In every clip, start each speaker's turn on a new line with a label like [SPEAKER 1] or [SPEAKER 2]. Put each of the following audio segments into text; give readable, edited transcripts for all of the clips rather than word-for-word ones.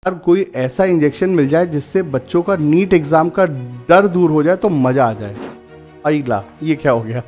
[SPEAKER 1] यार कोई ऐसा इंजेक्शन मिल जाए जिससे बच्चों का नीट एग्जाम का डर दूर हो जाए तो मजा आ जाए। अइला ये क्या हो गया।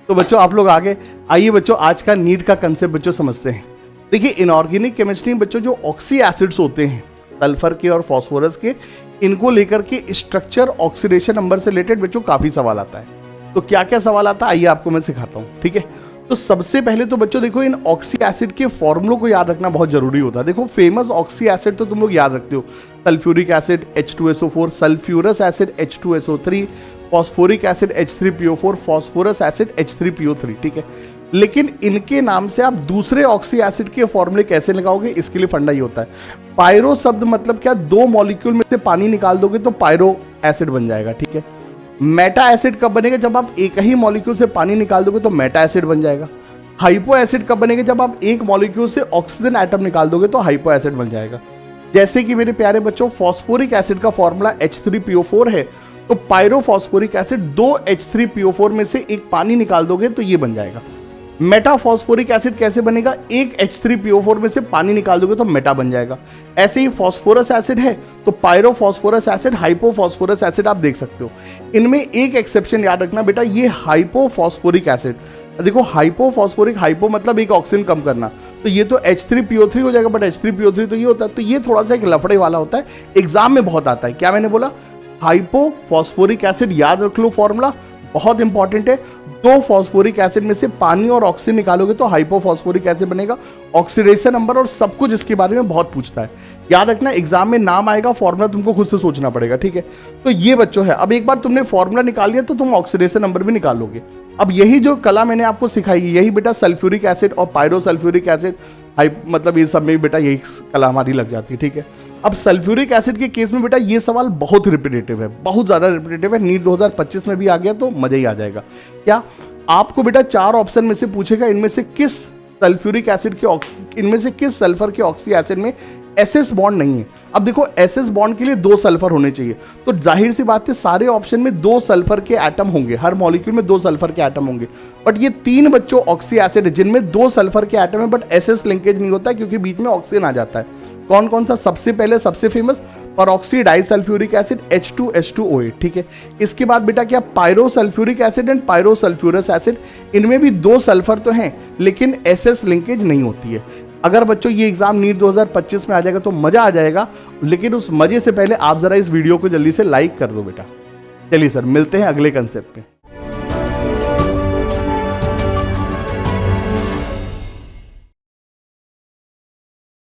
[SPEAKER 1] तो बच्चों आप लोग आगे आइए बच्चों, आज का नीट का कंसेप्ट बच्चों समझते हैं। देखिए इनऑर्गेनिक केमिस्ट्री में बच्चों जो ऑक्सी एसिड्स होते हैं सल्फर के और फास्फोरस के, इनको लेकर के स्ट्रक्चर ऑक्सीडेशन नंबर से रिलेटेड बच्चों काफी सवाल आता है। तो क्या क्या सवाल आता है आइए आपको मैं सिखाता हूँ, ठीक है। तो सबसे पहले तो बच्चों देखो इन ऑक्सी एसिड के फॉर्मूलों को याद रखना बहुत जरूरी होता है। देखो फेमस ऑक्सी एसिड तो तुम लोग याद रखते हो, sulphuric acid H2SO4, sulphurous acid H2SO3, phosphoric acid H3PO4, phosphorous acid H3PO3, ठीक है। लेकिन इनके नाम से आप दूसरे ऑक्सी एसिड के फॉर्मूले कैसे लगाओगे, इसके लिए फंडा ही होता है। पायरो शब्द मतलब क्या, दो मॉलिक्यूल में से पानी निकाल दोगे तो पायरो एसिड बन जाएगा, ठीक है। मेटा एसिड कब बनेगा, जब आप एक ही मॉलिक्यूल से पानी निकाल दोगे तो मेटा एसिड बन जाएगा। हाइपो एसिड कब बनेगा, जब आप एक मॉलिक्यूल से ऑक्सीजन एटम निकाल दोगे तो हाइपो एसिड बन जाएगा। जैसे कि मेरे प्यारे बच्चों फॉस्फोरिक एसिड का फॉर्मूला H3PO4 है, तो पायरोफॉस्फोरिक एसिड दो H3PO4 में से एक पानी निकाल दोगे तो ये बन जाएगा। मेटाफॉस्फोरिक एसिड कैसे बनेगा, एक H3PO4 में से पानी निकाल दोगे तो मेटा बन जाएगा। ऐसे ही फॉस्फोरस एसिड है तो पायरोफॉस्फोरस एसिड, हाइपोफॉस्फोरस एसिड आप देख सकते हो। इनमें एक एक्सेप्शन याद रखना बेटा, ये हाइपोफॉस्फोरिक एसिड। देखो हाइपोफॉस्फोरिक, हाइपो मतलब एक ऑक्सीजन कम करना, तो ये तो H3PO3 हो जाएगा, बट H3PO3 तो ये होता है, तो ये थोड़ा सा एक लफड़े वाला होता है, एग्जाम में बहुत आता है। क्या मैंने बोला, हाइपोफॉस्फोरिक एसिड याद रख लो, फॉर्मूला बहुत इंपॉर्टेंट है। दो फॉस्फोरिक एसिड में से पानी और ऑक्सीजन निकालोगे तो हाइपोफॉस्फोरिक एसिड बनेगा। ऑक्सीडेशन नंबर और सब कुछ इसके बारे में बहुत पूछता है, याद रखना। एग्जाम में नाम आएगा, फॉर्मूला तुमको खुद से सोचना पड़ेगा, ठीक है। तो ये बच्चों है, अब एक बार तुमने फॉर्मूला निकाल लिया तो तुम ऑक्सीडेशन नंबर भी निकालोगे। अब यही जो कला मैंने आपको सिखाई, यही बेटा सल्फ्यूरिक एसिड और पायरोसल्फ्यूरिक एसिड, मतलब ये सब में बेटा यही कला हमारी लग जाती है, ठीक है। अब सल्फ्यूरिक एसिड के केस में बेटा ये सवाल बहुत रिपीटेटिव है, बहुत ज्यादा रिपीटेटिव है। नीट 2025 में भी आ गया तो मजा ही आ जाएगा। क्या आपको बेटा चार ऑप्शन में से पूछेगा, इनमें से किस सल्फ्यूरिक एसिड के, इनमें से किस सल्फर के ऑक्सी एसिड में SS बॉन्ड नहीं है। अब देखो SS बॉन्ड के लिए दो सल्फर होने चाहिए, तो जाहिर सी बात है सारे ऑप्शन में दो सल्फर के एटम होंगे, हर मॉलिक्यूल में दो सल्फर के एटम होंगे। बट ये तीन बच्चों ऑक्सी एसिड है जिनमें दो सल्फर के एटम है, बट SS लिंकेज नहीं होता क्योंकि बीच में ऑक्सीजन आ जाता है। कौन कौन सा, सबसे पहले सबसे फेमस परऑक्सी डाइसल्फ्यूरिक एसिड H2H2OH, ठीक है। इसके बाद बेटा क्या, पायरोसल्फ्यूरिक एसिड एंड पायरोसल्फ्यूरस एसिड, इनमें भी दो सल्फर तो हैं लेकिन SS लिंकेज नहीं होती है। अगर बच्चों ये एग्जाम नीट 2025 में आ जाएगा तो मजा आ जाएगा, लेकिन उस मजे से पहले आप जरा इस वीडियो को जल्दी से लाइक कर दो बेटा। चलिए सर मिलते हैं अगले कंसेप्ट पे।